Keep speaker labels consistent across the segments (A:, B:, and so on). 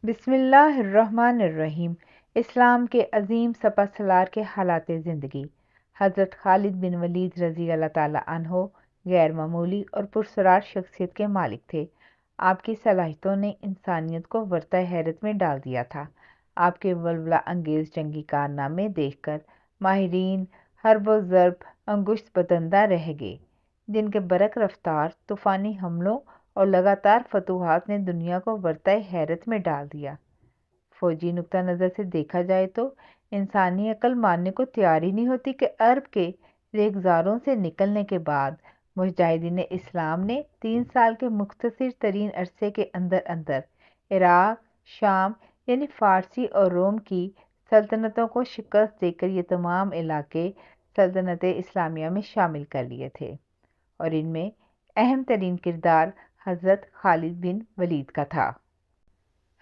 A: بسم اللہ الرحمن الرحیم۔ اسلام کے عظیم سپہ سالار کے حالات زندگی۔ حضرت خالد بن ولید رضی اللہ تعالیٰ عنہ غیر معمولی اور پرسرار شخصیت کے مالک تھے۔ آپ کی صلاحیتوں نے انسانیت کو ورطۂ حیرت میں ڈال دیا تھا۔ آپ کے ولولہ انگیز جنگی کارنامے دیکھ کر ماہرین حرب و ضرب انگشت بدندہ رہ گئے، جن کے برق رفتار طوفانی حملوں اور لگاتار فتوحات نے دنیا کو ورطۂ حیرت میں ڈال دیا۔ فوجی نقطہ نظر سے دیکھا جائے تو انسانی عقل ماننے کو تیار ہی نہیں ہوتی کہ عرب کے ریگزاروں سے نکلنے کے بعد مجاہدین اسلام نے 3 سال کے مختصر ترین عرصے کے اندر عراق، شام یعنی فارسی اور روم کی سلطنتوں کو شکست دے کر یہ تمام علاقے سلطنت اسلامیہ میں شامل کر لیے تھے، اور ان میں اہم ترین کردار حضرت خالد بن ولید کا تھا۔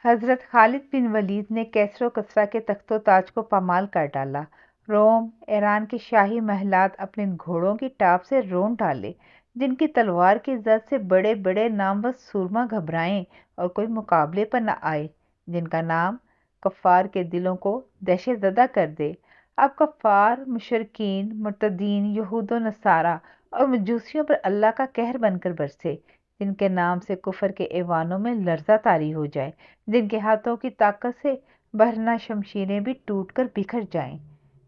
A: حضرت خالد بن ولید نے کیسر و کسریٰ کے تخت و تاج کو پامال کر ڈالا۔ روم، ایران کے شاہی محلات اپنے گھوڑوں کی ٹاپ سے رون ڈالے، جن کی تلوار کی زد سے بڑے بڑے نامور سورما گھبرائیں اور کوئی مقابلے پر نہ آئے، جن کا نام کفار کے دلوں کو دہشت زدہ کر دے۔ اب کفار، مشرکین، مرتدین، یہود و نصارہ اور مجوسیوں پر اللہ کا قہر بن کر برسے، جن کے نام سے کفر کے ایوانوں میں لرزہ طاری ہو جائے، جن کے ہاتھوں کی طاقت سے برہنہ شمشیریں بھی ٹوٹ کر بکھر جائیں،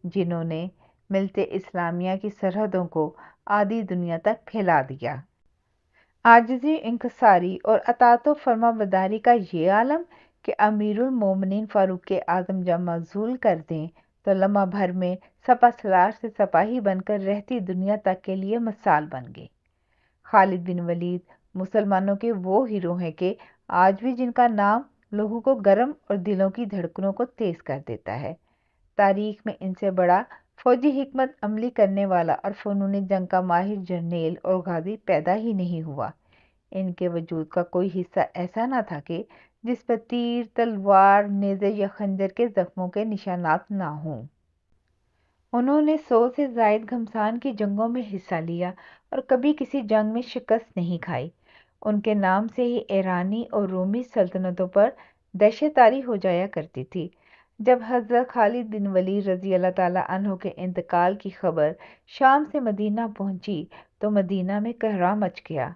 A: جنہوں نے ملت اسلامیہ کی سرحدوں کو آدھی دنیا تک پھیلا دیا۔ عاجزی، انکساری اور اطاعت و فرما برداری کا یہ عالم کہ امیر المومنین فاروق اعظم جب معزول کر دیں تو لمحہ بھر میں سپہ سالار سے سپاہی بن کر رہتی دنیا تک کے لیے مثال بن گئے۔ خالد بن ولید مسلمانوں کے وہ ہیرو ہیں کہ آج بھی جن کا نام لوگوں کو گرم اور دلوں کی دھڑکنوں کو تیز کر دیتا ہے۔ تاریخ میں ان سے بڑا فوجی حکمت عملی کرنے والا اور فنون جنگ کا ماہر جرنیل اور غازی پیدا ہی نہیں ہوا۔ ان کے وجود کا کوئی حصہ ایسا نہ تھا کہ جس پر تیر، تلوار، نیزے یا خنجر کے زخموں کے نشانات نہ ہوں۔ انہوں نے 100 سے زائد گھمسان کی جنگوں میں حصہ لیا اور کبھی کسی جنگ میں شکست نہیں کھائی۔ ان کے نام سے ہی ایرانی اور رومی سلطنتوں پر دہشت طاری ہو جایا کرتی تھی۔ جب حضرت خالد بن ولید رضی اللہ تعالیٰ عنہ کے انتقال کی خبر شام سے مدینہ پہنچی تو مدینہ میں قہقرہ مچ گیا۔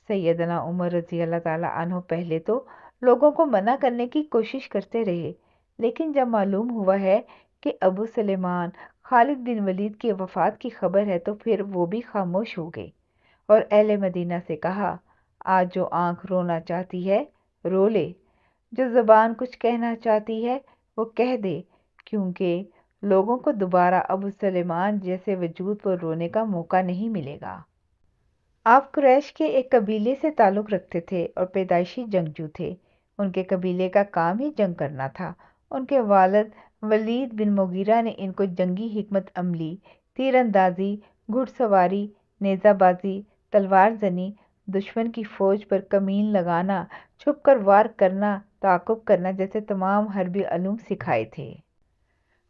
A: سیدنا عمر رضی اللہ تعالیٰ عنہ پہلے تو لوگوں کو منع کرنے کی کوشش کرتے رہے، لیکن جب معلوم ہوا ہے کہ ابو سلیمان خالد بن ولید کی وفات کی خبر ہے تو پھر وہ بھی خاموش ہو گئے اور اہل مدینہ سے کہا، آج جو آنکھ رونا چاہتی ہے رو لے، جو زبان کچھ کہنا چاہتی ہے وہ کہہ دے، کیونکہ لوگوں کو دوبارہ ابو سلیمان جیسے وجود پر رونے کا موقع نہیں ملے گا۔ آپ قریش کے ایک قبیلے سے تعلق رکھتے تھے اور پیدائشی جنگجو تھے۔ ان کے قبیلے کا کام ہی جنگ کرنا تھا۔ ان کے والد ولید بن مغیرہ نے ان کو جنگی حکمت عملی، تیر اندازی، گھڑ سواری، نیزہ بازی، تلوار زنی، دشمن کی فوج پر کمین لگانا، چھپ کر وار کرنا، تعاقب کرنا جیسے تمام حربی علوم سکھائے تھے۔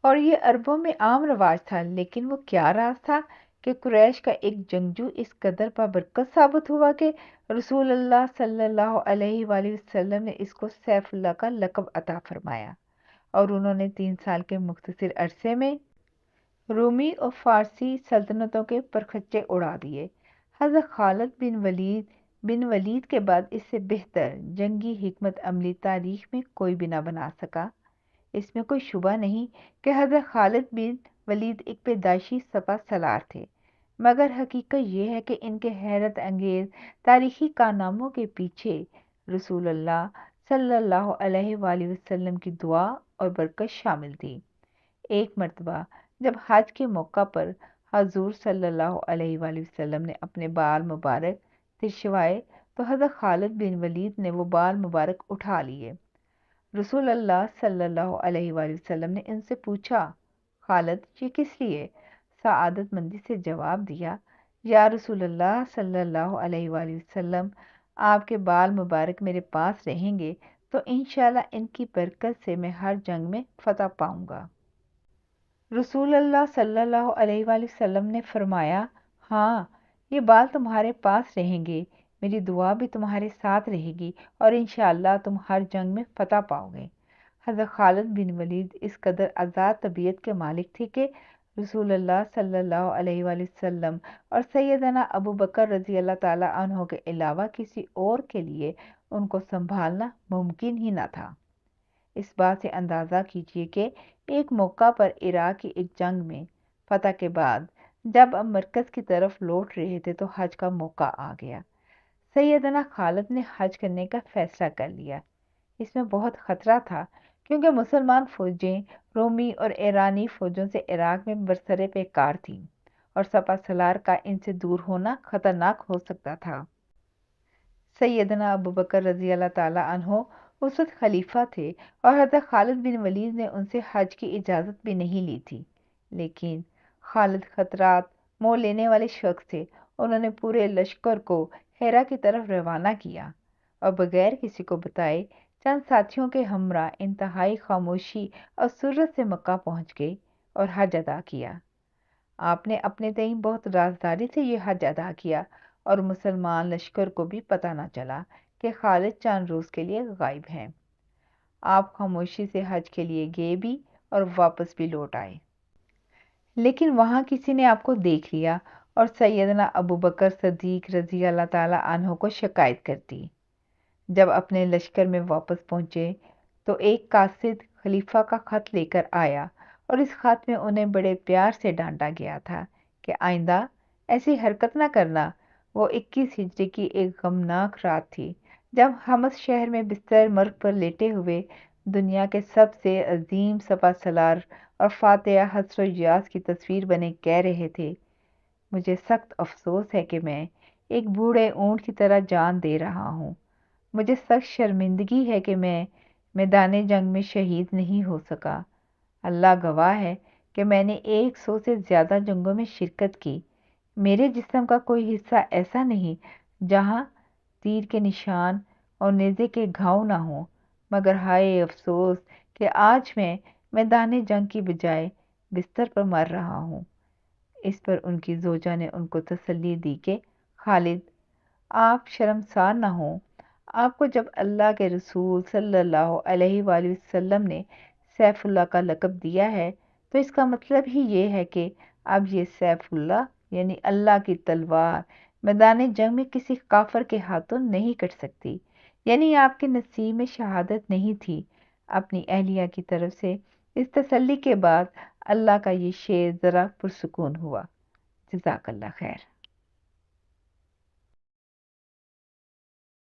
A: اور یہ عربوں میں عام رواج تھا، لیکن وہ کیا راز تھا کہ قریش کا ایک جنگجو اس قدر بابرکت ثابت ہوا کہ رسول اللہ صلی اللہ علیہ وآلہ وسلم نے اس کو سیف اللہ کا لقب عطا فرمایا، اور انہوں نے 3 سال کے مختصر عرصے میں رومی اور فارسی سلطنتوں کے پرخچے اڑا دیے۔ حضرت خالد بن ولید کے بعد اس سے بہتر جنگی حکمت عملی تاریخ میں کوئی بھی نہ بنا سکا۔ اس میں کوئی شبہ نہیں کہ حضرت خالد بن ولید ایک پیدائشی سپہ سالار تھے، مگر حقیقت یہ ہے کہ ان کے حیرت انگیز تاریخی کارناموں کے پیچھے رسول اللہ صلی اللہ علیہ وآلہ وسلم کی دعا اور برکت شامل تھی۔ ایک مرتبہ جب حج کے موقع پر حضور صلی اللہ علیہ وآلہ وسلم نے اپنے بال مبارک ترشوائے تو حضرت خالد بن ولید نے وہ بال مبارک اٹھا لیے۔ رسول اللہ صلی اللہ علیہ وآلہ وسلم نے ان سے پوچھا، خالد یہ کس لیے؟ سعادت مندی سے جواب دیا، یا رسول اللہ صلی اللہ علیہ وآلہ وسلم، آپ کے بال مبارک میرے پاس رہیں گے تو انشاءاللہ ان کی برکت سے میں ہر جنگ میں فتح پاؤں گا۔ رسول اللہ صلی اللہ علیہ وآلہ وسلم نے فرمایا، ہاں یہ بال تمہارے پاس رہیں گے، میری دعا بھی تمہارے ساتھ رہے گی اور انشاءاللہ تم ہر جنگ میں فتح پاؤ گے۔ حضرت خالد بن ولید اس قدر آزاد طبیعت کے مالک تھے کہ رسول اللہ صلی اللہ علیہ وآلہ وسلم اور سیدنا ابو بکر رضی اللہ تعالیٰ عنہ کے علاوہ کسی اور کے لیے ان کو سنبھالنا ممکن ہی نہ تھا۔ اس بات سے اندازہ کیجیے کہ ایک موقع پر عراق کی ایک جنگ میں فتح کے بعد جب اب مرکز کی طرف لوٹ رہے تھے تو حج کا موقع آ گیا۔ سیدنا خالد نے حج کرنے کا فیصلہ کر لیا۔ اس میں بہت خطرہ تھا کیونکہ مسلمان فوجیں رومی اور ایرانی فوجوں سے عراق میں برسر پیکار تھیں اور سپہ سالار کا ان سے دور ہونا خطرناک ہو سکتا تھا۔ سیدنا ابو بکر رضی اللہ تعالیٰ عنہ اس وقت خلیفہ تھے اور حضرت خالد بن ولید نے ان سے حج کی اجازت بھی نہیں لی تھی، لیکن خالد خطرات مول لینے والے شخص تھے۔ انہوں نے پورے لشکر کو ہیرا کی طرف روانہ کیا اور بغیر کسی کو بتائے چند ساتھیوں کے ہمراہ انتہائی خاموشی اور سرعت سے مکہ پہنچ گئے اور حج ادا کیا۔ آپ نے اپنے تئیں بہت رازداری سے یہ حج ادا کیا اور مسلمان لشکر کو بھی پتہ نہ چلا کہ خالد چند روز کے لیے غائب ہیں۔ آپ خاموشی سے حج کے لیے گئے بھی اور واپس بھی لوٹ آئے، لیکن وہاں کسی نے آپ کو دیکھ لیا اور سیدنا ابو بکر صدیق رضی اللہ تعالیٰ عنہ کو شکایت کر دی۔ جب اپنے لشکر میں واپس پہنچے تو ایک قاصد خلیفہ کا خط لے کر آیا اور اس خط میں انہیں بڑے پیار سے ڈانٹا گیا تھا کہ آئندہ ایسی حرکت نہ کرنا۔ وہ 21 ہجری کی ایک غمناک رات تھی جب حمص شہر میں بستر مرگ پر لیٹے ہوئے دنیا کے سب سے عظیم سپہ سالار اور فاتح حسر و یاس کی تصویر بنے کہہ رہے تھے، مجھے سخت افسوس ہے کہ میں ایک بوڑھے اونٹ کی طرح جان دے رہا ہوں۔ مجھے سخت شرمندگی ہے کہ میں میدان جنگ میں شہید نہیں ہو سکا۔ اللہ گواہ ہے کہ میں نے 100 سے زیادہ جنگوں میں شرکت کی۔ میرے جسم کا کوئی حصہ ایسا نہیں جہاں تیر کے نشان اور نیزے کے گھاؤ نہ ہوں، مگر ہائے افسوس کہ آج میں میدان جنگ کی بجائے بستر پر مر رہا ہوں۔ اس پر ان کی زوجہ نے ان کو تسلی دی کہ خالد، آپ شرمسار نہ ہوں۔ آپ کو جب اللہ کے رسول صلی اللہ علیہ وآلہ وسلم نے سیف اللہ کا لقب دیا ہے تو اس کا مطلب ہی یہ ہے کہ اب یہ سیف اللہ یعنی اللہ کی تلوار میدان جنگ میں کسی کافر کے ہاتھوں نہیں کٹ سکتی، یعنی آپ کے نصیب میں شہادت نہیں تھی۔ اپنی اہلیہ کی طرف سے اس تسلی کے بعد اللہ کا یہ شعر ذرا پرسکون ہوا۔ جزاک اللہ خیر۔